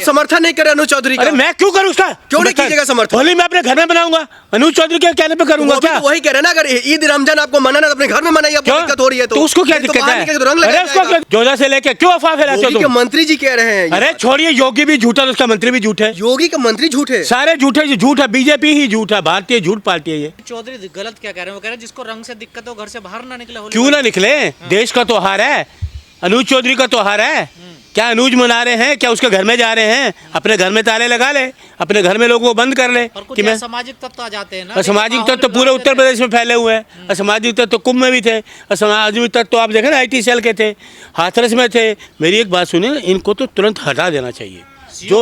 समर्थन नहीं करे अनुज चौधरी का। अरे मैं क्यों करूँ उसका? क्यों नहीं कीजिएगा समर्थन? होली मैं अपने घर में बनाऊंगा, अनुज चौधरी के कहने पे करूंगा क्या? वही कह रहे ना, अगर ईद रमजान आपको मनाना तो अपने घर में मनाइए, आपको दिक्कत हो रही है तो उसको क्या दिक्कत है? अरे उसको जोधा से लेके क्यों अफवाह फैलाते हो तुम? मंत्री जी कह रहे हैं। अरे छोड़िए, योगी भी झूठा, उसका मंत्री भी झूठ है। योगी का मंत्री झूठ है, सारे झूठे, झूठ है, बीजेपी ही झूठ है, भारतीय झूठ पार्टी है ये। चौधरी गलत क्या कह रहे हैं? वो कह रहे हैं जिसको रंग से दिक्कत हो घर से बाहर ना निकले। क्यों ना निकले? देश का त्योहार है, अनुज चौधरी का त्योहार है। क्या अनुज मना रहे हैं? क्या उसके घर में जा रहे हैं? अपने घर में ताले लगा ले, अपने घर में लोगों को बंद कर ले। कि मैं सामाजिक तत्व आ जाते हैं ना, असामाजिक तत्व तो पूरे उत्तर प्रदेश में फैले हुए हैं। असामाजिक तत्व तो कुंभ में भी थे, असामाजिक तत्व तो आप देखें ना IT सेल के थे, हाथरस में थे। मेरी एक बात सुनिए, इनको तो तुरंत हटा देना चाहिए। जो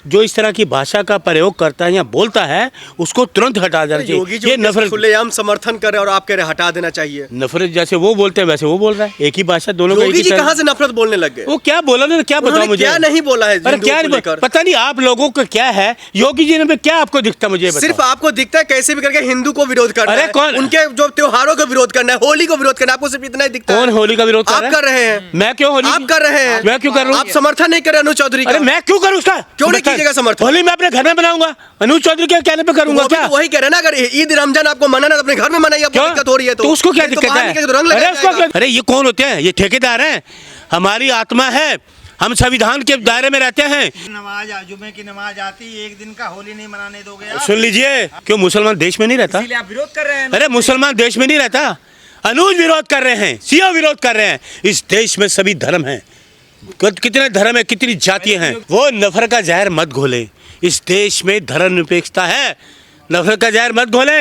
जो इस तरह की भाषा का प्रयोग करता है या बोलता है, उसको तुरंत हटा देना चाहिए। योगी जी नफरत खुलेआम समर्थन कर रहे और आप कह रहे हटा देना चाहिए। नफरत जैसे वो बोलते हैं वैसे वो बोल रहा है, एक ही भाषा दोनों का। योगी जी कहाँ से नफरत बोलने लग गए? वो क्या बोला ना, क्या बताओ मुझे? क्या नहीं बोला है? अरे क्या पता नहीं आप लोगों को क्या है, योगी जी ने क्या आपको दिखता मुझे? सिर्फ आपको दिखता है कैसे भी करके हिंदू को विरोध करना है। अरे कौन? उनके जो त्योहारों का विरोध करना है, होली को विरोध करना है, आपको सिर्फ इतना ही दिखता है। कौन होली का विरोध आप कर रहे हैं? मैं क्यों होली? आप कर रहे हैं? मैं क्यों कर रहा हूँ? आप समर्थन नहीं कर रहे अनुज चौधरी का। अरे मैं क्यों करूँ उसका? क्यों नहीं कीजिएगा समर्थन? होली मैं अपने घर में बनाऊंगा, अनुज चौधरी के कहने पे करूंगा क्या? वही कह रहे ना, अगर ईद रमजान आपको मनाना तो अपने घर में मनाइए, आपको दिक्कत हो रही है तो उसको क्या दिक्कत है? अरे ये कौन होते हैं? ये ठेकेदार हैं। हमारी आत्मा है, हम संविधान के दायरे में रहते हैं। नमाज जुमे की नमाज आती, एक दिन का होली नहीं मनाने दोगे आप? सुन लीजिए, क्यों मुसलमान देश में नहीं रहता? इसलिए आप विरोध कर रहे हैं। अरे मुसलमान देश में नहीं रहता, अनुज विरोध कर रहे हैं, सीओ विरोध कर रहे हैं। इस देश में सभी धर्म हैं, कितने धर्म है, कितनी जातियां हैं। वो नफरत का जहर मत घोले। इस देश में धर्मनिरपेक्षता है, नफरत का जहर मत घोले।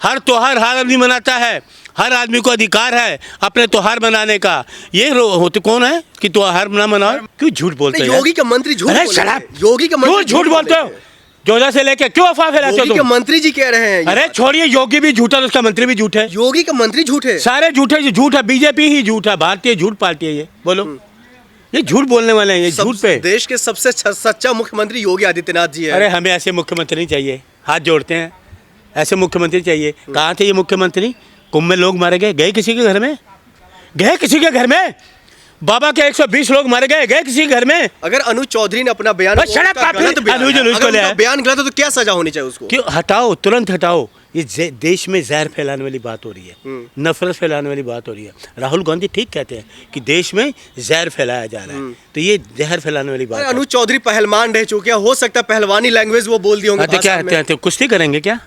हर त्योहार हर आदमी मनाता है, हर आदमी को अधिकार है अपने त्योहार मनाने का। ये होते कौन है कि त्योहार ना मनाओ? क्यों झूठ बोलते हैं? योगी का मंत्री झूठ बोल रहे हैं। योगी का मंत्री झूठ बोलते हो? जोधा से लेके क्यों अफवाह फैलाते हो तुम? मंत्री जी कह रहे हैं। अरे छोड़िए, योगी भी झूठा, उसका मंत्री भी झूठ है। योगी का मंत्री झूठ है, सारे झूठे, झूठ है, बीजेपी ही झूठ है, भारतीय झूठ पार्टी है ये। बोलो, ये झूठ बोलने वाले हैं, ये झूठ पे। देश के सबसे सच्चा मुख्यमंत्री योगी आदित्यनाथ जी है। अरे हमें ऐसे मुख्यमंत्री नहीं चाहिए, हाथ जोड़ते हैं। ऐसे मुख्यमंत्री चाहिए। कहाँ थे ये मुख्यमंत्री? कुंभ में लोग मारे गए, गए किसी के घर में? गए किसी के घर में? बाबा के 120 लोग मारे गए, गए किसी के घर में? अगर अनुज चौधरी ने अपना बयान गलत बयान गलत तो क्या सजा होनी चाहिए उसको? क्यों हटाओ, तुरंत हटाओ। ये देश में जहर फैलाने वाली बात हो रही है, नफरत फैलाने वाली बात हो रही है। राहुल गांधी ठीक कहते हैं कि देश में जहर फैलाया जा रहा है, तो ये जहर फैलाने वाली बात। अनुज चौधरी पहलवान रह चुके हैं, हो सकता है पहलवानी लैंग्वेज वो बोल दी होंगे। क्या कुश्ती करेंगे? क्या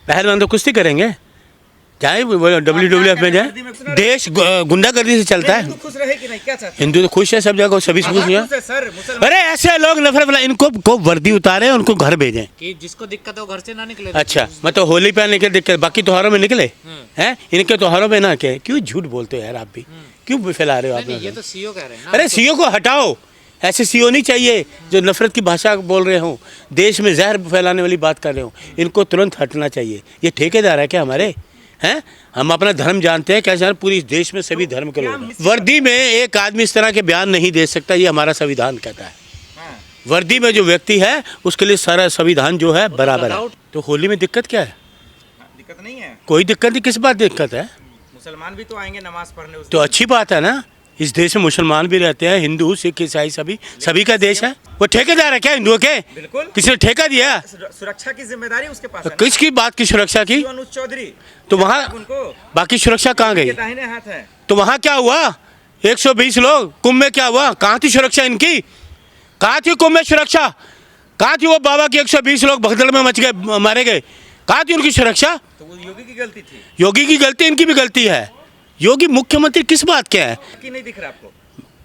पहलवान तो कुश्ती करेंगे? जाए WWF में जाए। देश गुंडागर्दी से चलता है। खुश रहे कि नहीं? क्या हिंदू तो खुश है, सब जगह सभी खुश है। अरे ऐसे लोग नफरत फैला, इनको वर्दी उतारे, उनको घर भेजें कि जिसको दिक्कत हो घर से ना निकले। अच्छा, मतलब होली पे निकले दिक्कत, बाकी त्योहारों में निकले हैं, इनके त्योहारों में ना क्या? क्यों झूठ बोलते हो यार आप भी? क्यों फैला रहे हो आप? ये तो सीओ कह रहे हैं ना। अरे सीओ को हटाओ, ऐसे सीओ नहीं चाहिए जो नफरत की भाषा बोल रहे हो, देश में जहर फैलाने वाली बात कर रहे हो। इनको तुरंत हटना चाहिए। ये ठेकेदार है क्या हमारे? हैं? हम अपना धर्म जानते हैं कैसे? पूरी देश में सभी धर्म के लोग। वर्दी में एक आदमी इस तरह के बयान नहीं दे सकता, ये हमारा संविधान कहता है। वर्दी में जो व्यक्ति है उसके लिए सारा संविधान जो है बराबर है। तो होली में दिक्कत क्या है? दिक्कत नहीं है, कोई दिक्कत नहीं। किस बात दिक्कत है? मुसलमान भी तो आएंगे नमाज पढ़ने। तो अच्छी बात है ना, इस देश में मुसलमान भी रहते हैं, हिंदू सिख ईसाई सभी का देश है। वो ठेकेदार है क्या हिंदुओं के? बिल्कुल। किसी ने ठेका दिया? सुरक्षा की जिम्मेदारी उसके पास है। किसकी बात की सुरक्षा की? अनुज चौधरी। तो वहाँ उनको बाकी सुरक्षा कहाँ गई? दाहिने हाथ है। तो वहाँ क्या हुआ? 120 लोग कुंभ में क्या हुआ? कहाँ थी सुरक्षा इनकी? कहाँ थी कुंभ में सुरक्षा? कहाँ थी वो बाबा के 120 लोग भगदड़ में मच गए, मारे गए? कहाँ थी उनकी सुरक्षा? तो वो योगी की गलती थी। योगी की गलती, इनकी भी गलती है। योगी मुख्यमंत्री किस बात के है? कि नहीं दिख रहा आपको?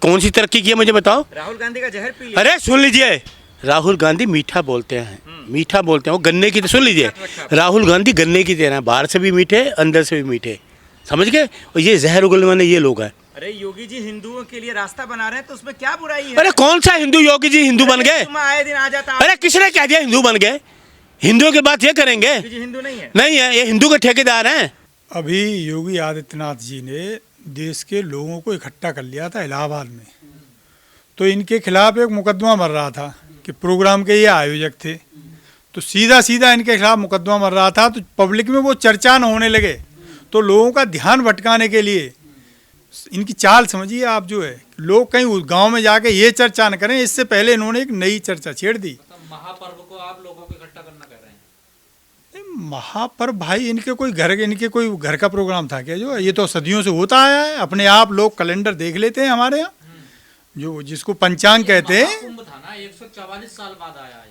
कौन सी तरक्की की है मुझे बताओ? राहुल गांधी का जहर पी लिया। अरे सुन लीजिए, राहुल गांधी मीठा बोलते हैं, मीठा बोलते हैं। वो गन्ने की, तो सुन लीजिए, राहुल गांधी गन्ने की तरह, बाहर से भी मीठे, अंदर से भी मीठे, समझ गए? और ये जहर उगलने वाले ये लोग हैं। अरे योगी जी हिंदुओं के लिए रास्ता बना रहे हैं, तो उसमें क्या बुराई है? अरे कौन सा हिंदू? योगी जी हिंदू बन गए? आए दिन आ जाता। अरे किसने कह दिया हिंदू बन गए? हिंदुओं की बात ये करेंगे? हिंदू नहीं है, नहीं है, ये हिंदू के ठेकेदार हैं। अभी योगी आदित्यनाथ जी ने देश के लोगों को इकट्ठा कर लिया था इलाहाबाद में, तो इनके खिलाफ एक मुकदमा मर रहा था कि प्रोग्राम के ये आयोजक थे, तो सीधा सीधा इनके खिलाफ मुकदमा मर रहा था। तो पब्लिक में वो चर्चा न होने लगे, तो लोगों का ध्यान भटकाने के लिए इनकी चाल समझिए आप जो है, लोग कहीं उस गांव में जाके ये चर्चा न करें, इससे पहले इन्होंने एक नई चर्चा छेड़ दी। मतलब महापर्व को आप लोगों को इकट्ठा करना कह रहे हैं। महापर्व भाई इनके कोई घर का प्रोग्राम था क्या? जो ये तो सदियों से होता आया है, अपने आप लोग कैलेंडर देख लेते हैं हमारे यहाँ, जो जिसको पंचांग कहते हैं। कुंभ था ना, 144 साल बाद आया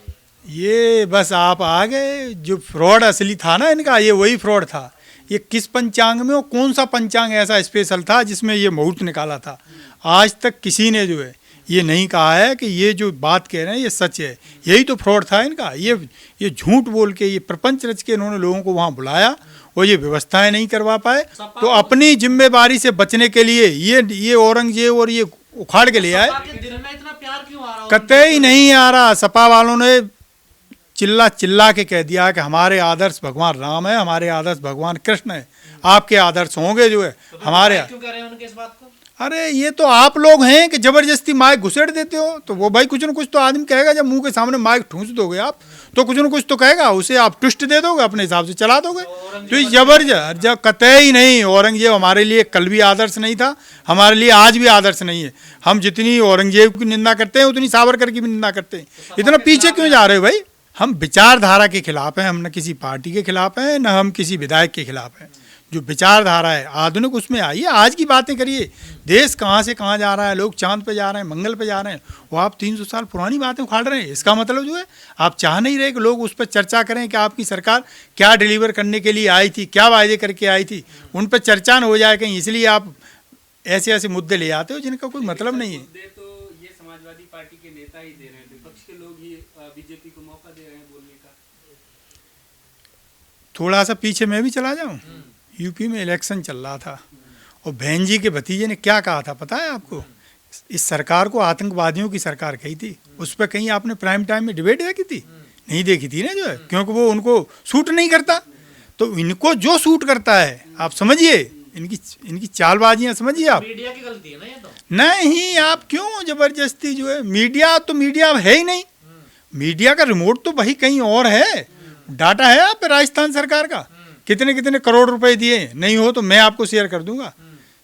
ये बस आप आ गए, जो फ्रॉड असली था ना इनका, ये वही फ्रॉड था। ये किस पंचांग में और कौन सा पंचांग ऐसा स्पेशल था जिसमें ये मुहूर्त निकाला था? आज तक किसी ने जो है ये नहीं कहा है कि ये जो बात कह रहे हैं ये सच है। यही तो फ्रॉड था इनका। ये झूठ बोल के, ये प्रपंच रच के इन्होंने लोगों को वहाँ बुलाया और ये व्यवस्थाएं नहीं करवा पाए। तो अपनी जिम्मेदारी से बचने के लिए ये औरंगजेब और ये उखाड़ के ले आए। दिल में इतना प्यार क्यों आ रहा? कतई नहीं आ रहा। सपा वालों ने चिल्ला चिल्ला के कह दिया कि हमारे आदर्श भगवान राम है, हमारे आदर्श भगवान कृष्ण है, आपके आदर्श होंगे जो है हमारे। क्यों कह रहे हैं उनके इस बात को? अरे ये तो आप लोग हैं कि जबरदस्ती माइक घुसेड़ देते हो, तो वो भाई कुछ न कुछ तो आदमी कहेगा। जब मुंह के सामने माइक ठूंस दोगे आप तो कुछ न कुछ तो कहेगा, उसे आप ट्विस्ट दे दोगे, अपने हिसाब से चला दोगे। तो ये जबरदस्त, जब कतई नहीं, औरंगजेब हमारे लिए कल भी आदर्श नहीं था, हमारे लिए आज भी आदर्श नहीं है। हम जितनी औरंगजेब की निंदा करते हैं उतनी सावरकर की भी निंदा करते हैं। इतना पीछे क्यों जा रहे हो भाई? हम विचारधारा के खिलाफ हैं, हम न किसी पार्टी के खिलाफ हैं, न हम किसी विधायक के खिलाफ हैं। जो विचारधारा है आधुनिक, उसमें आइए, आज की बातें करिए। देश कहाँ से कहाँ जा रहा है, लोग चांद पे जा रहे हैं, मंगल पे जा रहे हैं, वो आप 300 साल पुरानी बातें उखाड़ रहे हैं। इसका मतलब जो है आप चाह नहीं रहे कि लोग उस पर चर्चा करें कि आपकी सरकार क्या डिलीवर करने के लिए आई थी, क्या वायदे करके आई थी, उन पर चर्चा न हो जाए कहीं, इसलिए आप ऐसे ऐसे मुद्दे ले आते हो जिनका कोई मतलब नहीं है। तो ये समाजवादी पार्टी के नेता ही दे रहे हैं, विपक्ष के लोग ही बीजेपी को मौका दे रहे हैं बोलने का। थोड़ा सा पीछे मैं भी चला जाऊं। यूपी में इलेक्शन चल रहा था और बहन जी के भतीजे ने क्या कहा था पता है आपको? इस सरकार को आतंकवादियों की सरकार कही थी। उस पर कहीं आपने प्राइम टाइम में डिबेट देखी थी? नहीं देखी थी ना जो है, क्योंकि वो उनको सूट नहीं करता। तो इनको जो सूट करता है आप समझिए, इनकी चालबाजियां समझिए आप। मीडिया की गलती है ना ये तो? नहीं, आप क्यों जबरदस्ती जो है, मीडिया तो मीडिया है ही नहीं। मीडिया का रिमोट तो वही कहीं और है। डाटा है आप पे राजस्थान सरकार का, कितने कितने करोड़ रुपए दिए, नहीं हो तो मैं आपको शेयर कर दूंगा,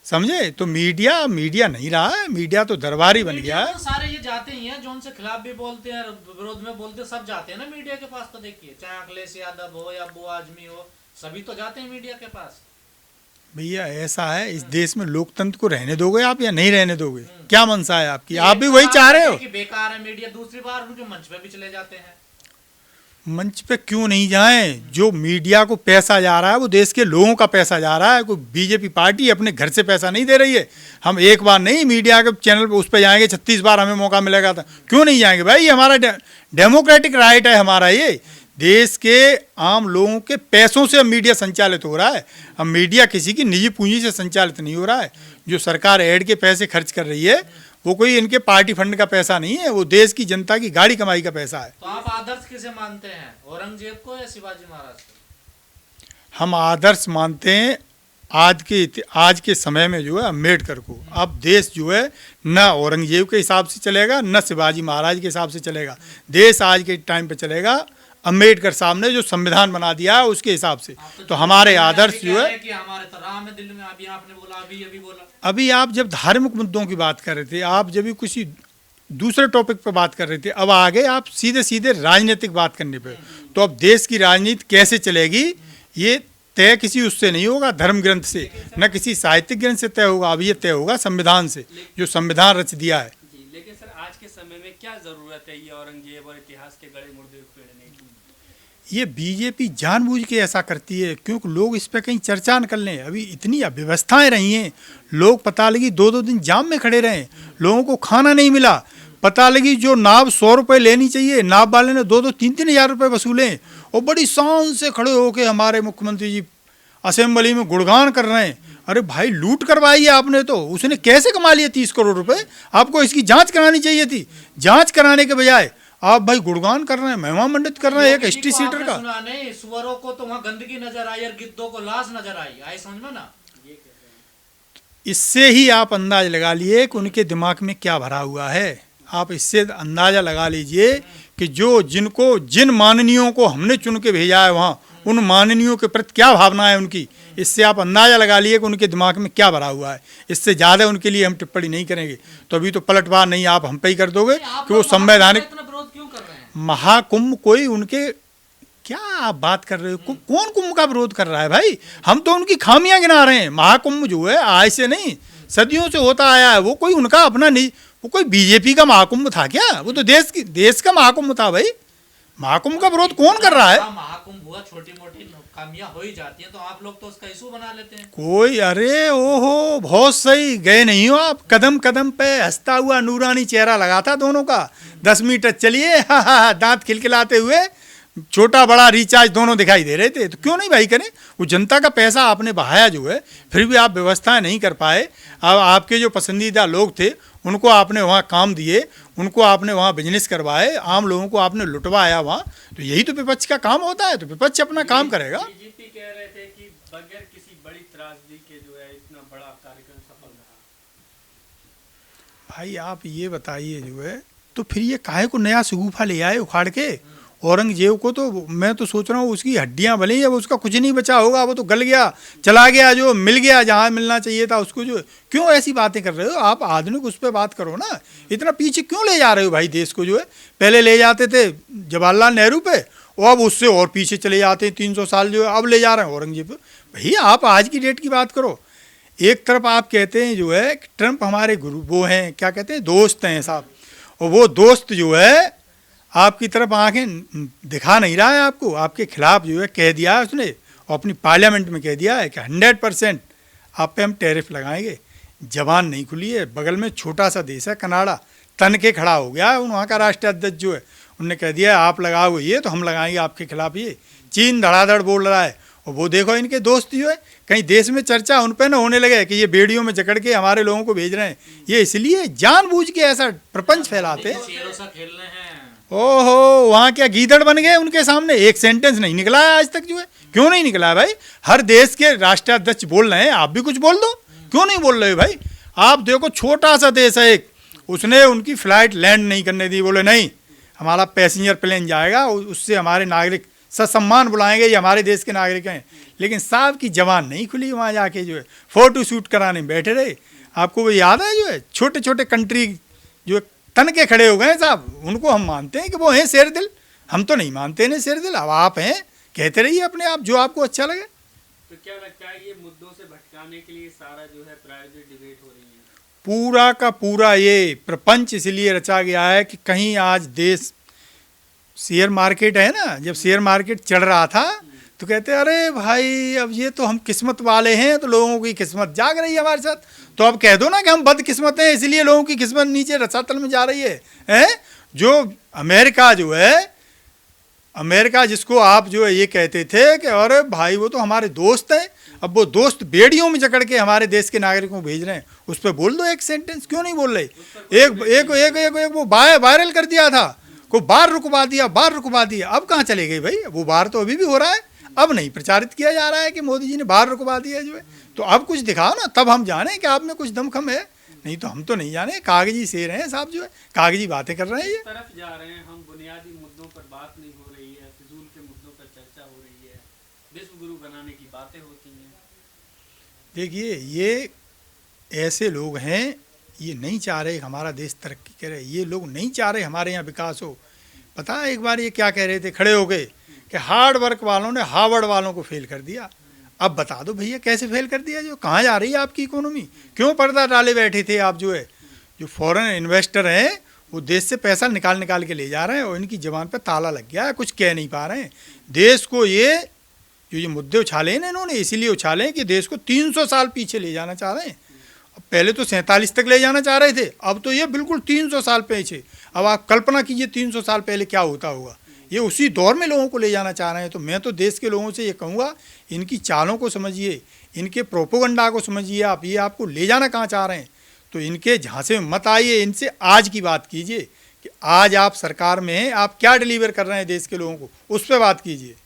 समझे? तो मीडिया नहीं रहा है, मीडिया तो दरबारी बन गया है। तो सारे ये जाते ही हैं जो उनसे खिलाफ भी बोलते हैं, विरोध में बोलते हैं, सब जाते हैं ना मीडिया के पास। तो देखिए, चाहे अखिलेश यादव हो या अब्बू आजमी हो, सभी तो जाते हैं मीडिया के पास। भैया ऐसा है, इस देश में लोकतंत्र को रहने दोगे आप या नहीं रहने दोगे? क्या मनसा है आपकी? आप भी वही चाह रहे हो कि बेकार है मीडिया। दूसरी बार उनके मंच पे भी चले जाते हैं। मंच पे क्यों नहीं जाएं? जो मीडिया को पैसा जा रहा है वो देश के लोगों का पैसा जा रहा है। कोई बीजेपी पार्टी अपने घर से पैसा नहीं दे रही है। हम एक बार नहीं मीडिया के चैनल पे उस पर जाएंगे, 36 बार हमें मौका मिलेगा था, क्यों नहीं जाएंगे भाई? ये हमारा डेमोक्रेटिक राइट है हमारा। ये देश के आम लोगों के पैसों से अब मीडिया संचालित हो रहा है। अब मीडिया किसी की निजी पूंजी से संचालित नहीं हो रहा है। जो सरकार ऐड के पैसे खर्च कर रही है वो कोई इनके पार्टी फंड का पैसा नहीं है, वो देश की जनता की गाड़ी कमाई का पैसा है। तो आप आदर्श किसे मानते हैं, औरंगजेब को या शिवाजी महाराज को? हम आदर्श मानते हैं आज के समय में जो है अम्बेडकर को। अब देश जो है न औरंगजेब के हिसाब से चलेगा न शिवाजी महाराज के हिसाब से चलेगा। देश आज के टाइम पे चलेगा अम्बेडकर साहब ने जो संविधान बना दिया है उसके हिसाब से। तो हमारे आदर्श जो है कि हमारे तो राम है दिल में। अभी आपने बोला, अभी बोला। अभी आप जब धार्मिक मुद्दों की बात कर रहे थे, आप जब भी किसी दूसरे टॉपिक पर बात कर रहे थे, अब आ गए आप सीधे सीधे राजनीतिक बात करने पे। तो अब देश की राजनीति कैसे चलेगी ये तय किसी उससे नहीं होगा, धर्म ग्रंथ से, न किसी साहित्यिक ग्रंथ से तय होगा। अब ये तय होगा संविधान से, जो संविधान रच दिया है। लेकिन सर आज के समय में क्या जरूरत है ये औरंगजेब और इतिहास के गड़े मुर्दे उखेड़ने की? ये बीजेपी जानबूझ के ऐसा करती है क्योंकि लोग इस पर कहीं चर्चा न कर लें। अभी इतनी अव्यवस्थाएं रही हैं, लोग पता लगी 2-2 दिन जाम में खड़े रहे, लोगों को खाना नहीं मिला। पता लगी जो नाव 100 रुपये लेनी चाहिए, नाव वाले ने 2-2, 3-3 हज़ार रुपये वसूले और बड़ी शान से खड़े होके हमारे मुख्यमंत्री जी असेंबली में गुणगान कर रहे हैं। अरे भाई लूट करवाई है आपने, तो उसने कैसे कमा लिया 30 करोड़ रुपए? आपको इसकी जांच करानी चाहिए थी। जांच कराने के बजाय आप भाई गुणगान कर रहे हैं, महिमा मंडित कर रहे हैं एक एसटी सीटर का। सुना नहीं, सुअरों को तो वहाँ गंदगी नजर आई और गिद्धों को लाश नजर आई समझ में ना। इससे ही आप अंदाज लगा लिए कि उनके दिमाग में क्या भरा हुआ है। आप इससे अंदाजा लगा लीजिए कि जिन माननीयों को हमने चुन के भेजा है वहाँ, उन माननीयों के प्रति क्या भावना है उनकी। इससे आप अंदाज़ा लगा लिए कि उनके दिमाग में क्या भरा हुआ है। इससे ज़्यादा उनके लिए हम टिप्पणी नहीं करेंगे। तो अभी तो पलटवार नहीं आप हम पे ही कर दोगे कि वो संवैधानिक महाकुंभ कोई उनके, क्या आप बात कर रहे हो? कौन कुंभ का विरोध कर रहा है भाई? हम तो उनकी खामियां गिना रहे हैं। महाकुंभ जो है आज से नहीं, सदियों से होता आया है। वो कोई उनका अपना नहीं, वो कोई बीजेपी का महाकुंभ था क्या? वो तो देश का महाकुंभ था भाई। महाकुंभ का विरोध कौन कर रहा है? महाकुंभ हुआ, छोटी मोटी खामियां हो ही जाती हैं, तो आप लोग तो उसका इशू बना लेते हैं। कोई, अरे ओहो, बहुत सही गए नहीं हो आप। कदम कदम पे हंसता हुआ नूरानी चेहरा लगा था दोनों का। 10 मीटर चलिए, दांत खिलखिलाते हुए, छोटा बड़ा रिचार्ज दोनों दिखाई दे रहे थे। तो क्यों नहीं भाई करें? वो जनता का पैसा आपने बहाया जो है, फिर भी आप व्यवस्थाएं नहीं कर पाए। अब आपके जो पसंदीदा लोग थे उनको आपने वहाँ काम दिए, उनको आपने वहाँ बिजनेस करवाए, आम लोगों को आपने लुटवाया वहाँ। तो यही तो विपक्ष का काम होता है। तो विपक्ष अपना काम करेगा। बीजेपी कह रहे थे कि बगैर किसी बड़ी त्रासदी के जो है इतना बड़ा कार्यक्रम सफल रहा। भाई आप ये बताइए जो है, तो फिर ये काहे को नया शगुफा ले आए उखाड़ के? औरंगजेब को तो मैं तो सोच रहा हूँ उसकी हड्डियाँ भले ही, अब उसका कुछ नहीं बचा होगा, वो तो गल गया, चला गया, जो मिल गया जहाँ मिलना चाहिए था उसको। जो क्यों ऐसी बातें कर रहे हो आप? आधुनिक उस पर बात करो ना। इतना पीछे क्यों ले जा रहे हो भाई देश को? जो है पहले ले जाते थे जवाहरलाल नेहरू पे, और अब उससे और पीछे चले जाते हैं 300 साल जो है, अब ले जा रहे हैं औरंगजेब पे। भैया आप आज की डेट की बात करो। एक तरफ आप कहते हैं जो है ट्रंप हमारे गुरु, वो हैं क्या कहते हैं, दोस्त हैं साहब, और वो दोस्त जो है आपकी तरफ आंखें दिखा नहीं रहा है आपको। आपके खिलाफ जो है कह दिया है उसने, और अपनी पार्लियामेंट में कह दिया है कि 100% आप पे हम टैरिफ लगाएंगे। जबान नहीं खुली है। बगल में छोटा सा देश है कनाडा, तन के खड़ा हो गया है वहाँ का राष्ट्रीय अध्यक्ष जो है, उनने कह दिया आप लगाओगे ये तो हम लगाएंगे आपके खिलाफ ये। चीन धड़ाधड़ बोल रहा है, और वो देखो इनके दोस्त जो है कहीं देश में चर्चा उन पर न होने लगे कि ये बेड़ियों में जकड़ के हमारे लोगों को भेज रहे हैं। ये इसलिए जानबूझ के ऐसा प्रपंच फैलाते हैं। ओहो, वहाँ क्या गीदड़ बन गए उनके सामने? एक सेंटेंस नहीं निकला है आज तक जो है। क्यों नहीं निकला है भाई? हर देश के राष्ट्राध्यक्ष बोल रहे हैं, आप भी कुछ बोल दो। क्यों नहीं बोल रहे हो भाई? आप देखो छोटा सा देश है एक, उसने उनकी फ्लाइट लैंड नहीं करने दी। बोले नहीं, हमारा पैसेंजर प्लेन जाएगा, उससे हमारे नागरिक ससम्मान बुलाएंगे, ये हमारे देश के नागरिक हैं। लेकिन साहब की जबान नहीं खुली, वहाँ जाके जो है फ़ोटो शूट कराने बैठे रहे। आपको वो याद है जो है छोटे छोटे कंट्री जो तन के खड़े हो गए साहब, उनको हम मानते हैं कि वो हैं शेर दिल। हम तो नहीं मानते हैं शेर दिल। अब आप हैं, कहते रहिए अपने आप जो आपको अच्छा लगे। तो क्या लगता है ये मुद्दों से भटकाने के लिए सारा जो है प्रायोजित डिबेट हो रही है? पूरा का पूरा ये प्रपंच इसलिए रचा गया है कि कहीं आज देश, शेयर मार्केट है ना, जब शेयर मार्केट चढ़ रहा था तो कहते अरे भाई अब ये तो हम किस्मत वाले हैं, तो लोगों की किस्मत जाग रही है हमारे साथ। तो अब कह दो ना कि हम बदकिस्मत हैं इसलिए लोगों की किस्मत नीचे रसातल में जा रही है। जो अमेरिका जो है, अमेरिका जिसको आप जो है ये कहते थे कि अरे भाई वो तो हमारे दोस्त हैं, अब वो दोस्त बेड़ियों में जकड़ के हमारे देश के नागरिकों को भेज रहे हैं। उस पर बोल दो एक सेंटेंस, क्यों नहीं बोल रहे? एक एक एक एक, एक वो वायरल कर दिया था, को बार रुकवा दिया। अब कहाँ चले गए भाई? वो बार तो अभी भी हो रहा है, अब नहीं प्रचारित किया जा रहा है कि मोदी जी ने बाहर रुकवा दिया जो है। तो अब कुछ दिखाओ ना, तब हम जाने कि आप में कुछ दमखम है। नहीं तो हम तो नहीं जाने, कागजी शेर हैं साहब जो है, कागजी बातें कर रहे हैं। ये तरफ जा रहे हैं हम, बुनियादी मुद्दों पर बात नहीं हो रही है, फिजूल के मुद्दों पर चर्चा हो रही है, विश्व गुरु बनाने की बातें होती हैं। देखिए ये ऐसे लोग हैं, ये नहीं चाह रहे हमारा देश तरक्की करे, ये लोग नहीं चाह रहे हमारे यहाँ विकास हो। पता है एक बार ये क्या कह रहे थे खड़े हो गए कि हार्ड वर्क वालों ने हार्वर्ड वालों को फेल कर दिया। अब बता दो भैया कैसे फेल कर दिया? जो कहाँ जा रही है आपकी इकोनॉमी? क्यों पर्दा डाले बैठे थे आप? जो है जो फॉरेन इन्वेस्टर हैं वो देश से पैसा निकाल के ले जा रहे हैं, और इनकी जबान पर ताला लग गया है, कुछ कह नहीं पा रहे हैं। देश को ये मुद्दे उछाले हैं इन्होंने, इसीलिए उछाले हैं कि देश को 300 साल पीछे ले जाना चाह रहे हैं। पहले तो 47 तक ले जाना चाह रहे थे, अब तो ये बिल्कुल 300 साल पीछे। अब आप कल्पना कीजिए 300 साल पहले क्या होता होगा। ये उसी दौर में लोगों को ले जाना चाह रहे हैं। तो मैं तो देश के लोगों से ये कहूँगा, इनकी चालों को समझिए, इनके प्रोपोगंडा को समझिए आप, ये आपको ले जाना कहाँ चाह रहे हैं। तो इनके झांसे में मत आइए, इनसे आज की बात कीजिए कि आज आप सरकार में हैं, आप क्या डिलीवर कर रहे हैं देश के लोगों को, उस पर बात कीजिए।